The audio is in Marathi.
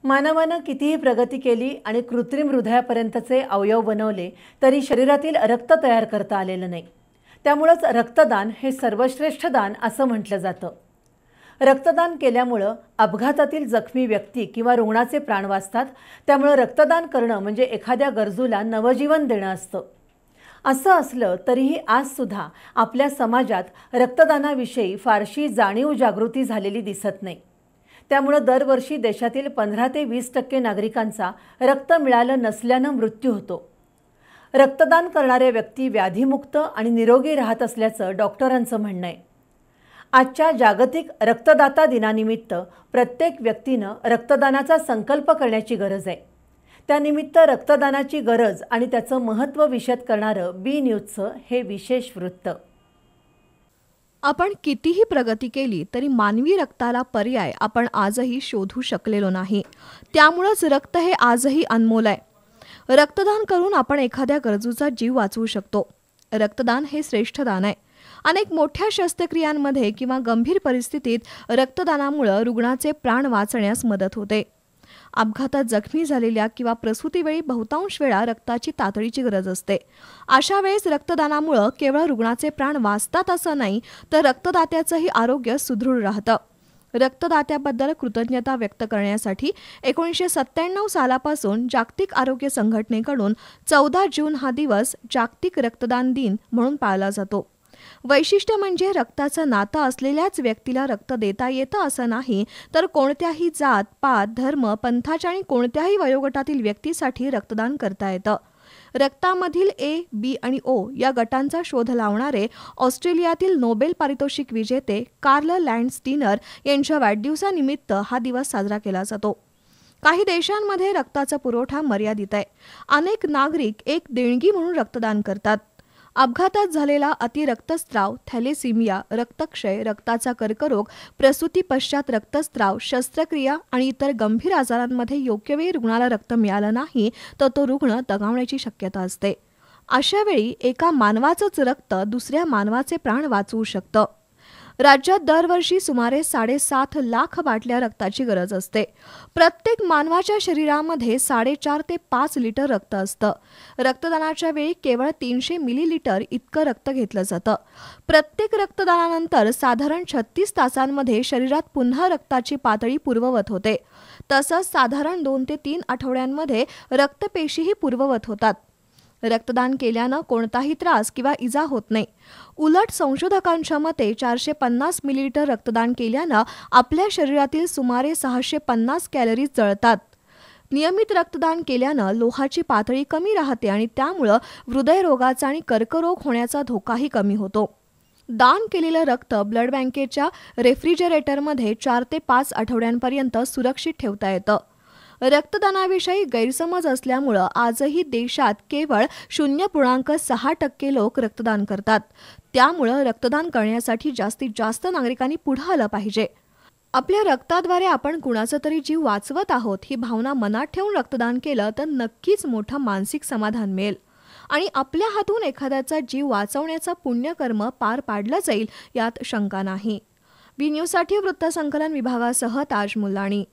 मानवानं कितीही प्रगती केली आणि कृत्रिम हृदयापर्यंतचे अवयव बनवले तरी शरीरातील रक्त तयार करता आलेलं नाही। त्यामुळेच रक्तदान हे सर्वश्रेष्ठ दान असं म्हटलं जातं। रक्तदान केल्यामुळे अपघातातील जखमी व्यक्ती किंवा रुग्णाचे प्राण वाचतात। त्यामुळे रक्तदान करणं म्हणजे एखाद्या गरजूला नवजीवन देणं असतं। असं असलं तरीही आज सुद्धा आपल्या समाजात रक्तदानाविषयी फारशी जाणीव जागृती झालेली दिसत नाही। त्यामुळे दरवर्षी देशातील 15 ते 20% नागरिकांचा रक्त मिळालं नसल्याने मृत्यू होतो। रक्तदान करणारे व्यक्ती व्याधीमुक्त आणि निरोगी राहत असल्याचं डॉक्टरांचं म्हणणं आहे। आजच्या जागतिक रक्तदाता दिनानिमित्त प्रत्येक व्यक्तीने रक्तदानाचा संकल्प करण्याची गरज आहे। त्यानिमित्त रक्तदानाची गरज आणि त्याचं महत्त्व विशद करणारं बी न्यूजचं हे विशेष वृत्त। आपण कितीही प्रगती केली तरी मानवी रक्ताला पर्याय आपण आजही शोधू शकलेलो नाही। त्यामुळेच रक्त हे आजही अनमोल आहे। रक्तदान करून आपण एखाद्या गरजूचा जीव वाचवू शकतो। रक्तदान हे श्रेष्ठ दान आहे। अनेक मोठ्या शस्त्रक्रियांमध्ये किंवा गंभीर परिस्थितीत रक्तदानामुळे रुग्णाचे प्राण वाचण्यास मदत होते। अपघातात जखमी झालेल्या किंवा प्रसूतीवेळी बहुतांश वेळा रक्ताची तातडीची गरज असते। अशा वेळेस रक्तदानामुळे केवळ रुग्णाचे प्राण वाचतात असं नाही, तर रक्तदात्याचंही आरोग्य सुदृढ राहतं। रक्तदात्याबद्दल कृतज्ञता व्यक्त करण्यासाठी 1997 सालापासून जागतिक आरोग्य संघटनेकडून 14 जून हा दिवस जागतिक रक्तदान दिन म्हणून पाळला जातो। वैशिष्ट्य म्हणजे रक्ताचं नातं असलेल्याच व्यक्तीला रक्त देता येतं असं नाही, तर कोणत्याही जात, पात, धर्म, पंथाच्या आणि कोणत्याही वयोगटातील व्यक्तीसाठी रक्तदान करता येतं। रक्तामधील ए, बी आणि ओ या गटांचा शोध लावणारे ऑस्ट्रेलियातील नोबेल पारितोषिक विजेते कार्ल लँडस्टीनर यांच्या वाढदिवसानिमित्त हा दिवस साजरा केला जातो। काही देशांमध्ये रक्ताचा पुरवठा मर्यादित आहे। अनेक नागरिक एक देणगी म्हणून रक्तदान करतात। अपघातात झालेला अतिरक्तस्राव, थॅलेसिमिया, रक्तक्षय, रक्ताचा कर्करोग, प्रसूती पश्चात रक्तस्राव, शस्त्रक्रिया आणि इतर गंभीर आजारांमध्ये योग्य वेळी रुग्णाला रक्त मिळालं नाही तर तो रुग्ण दगावण्याची शक्यता असते। अशा वेळी एका मानवाचंच रक्त दुसऱ्या मानवाचे प्राण वाचवू शकतं। राज्यात दरवर्षी सुमारे 7.5 लाख बाटल्या रक्ताची गरज असते। प्रत्येक मानवाच्या शरीरामध्ये 4.5 ते 5 लिटर रक्त असतं। रक्तदानाच्या वेळी केवळ 300 मिलीलिटर इतकं रक्त घेतलं जातं। प्रत्येक रक्तदानानंतर साधारण 36 तासांमध्ये शरीरात पुन्हा रक्ताची पातळी पूर्ववत होते। तसंच साधारण 2 ते 3 आठवड्यांमध्ये रक्तपेशीही पूर्ववत होतात। रक्तदान केल्यानं कोणताही त्रास किंवा इजा होत नाही। उलट संशोधकांच्या मते 450 मिलीलिटर रक्तदान केल्यानं आपल्या शरीरातील सुमारे 650 कॅलरीज जळतात। नियमित रक्तदान केल्यानं लोहाची पातळी कमी राहते आणि त्यामुळे हृदयरोगाचा आणि कर्करोग होण्याचा धोकाही कमी होतो। दान केलेलं रक्त ब्लड बँकेच्या रेफ्रिजरेटरमध्ये 4 ते 5 आठवड्यांपर्यंत सुरक्षित ठेवता येतं। रक्तदानाविषयी गैरसमज असल्यामुळं आजही देशात केवळ 0.6% लोक रक्तदान करतात। त्यामुळं रक्तदान करण्यासाठी जास्तीत जास्त नागरिकांनी पुढे आलं पाहिजे। आपल्या रक्ताद्वारे आपण कुणाचा तरी जीव वाचवत आहोत ही भावना मनात ठेवून रक्तदान केलं तर नक्कीच मोठं मानसिक समाधान मिळेल आणि आपल्या हातून एखाद्याचा जीव वाचवण्याचं पुण्यकर्म पार पाडलं जाईल यात शंका नाही। बी न्यूजसाठी वृत्तसंकलन विभागासह ताज मुल्लाणी।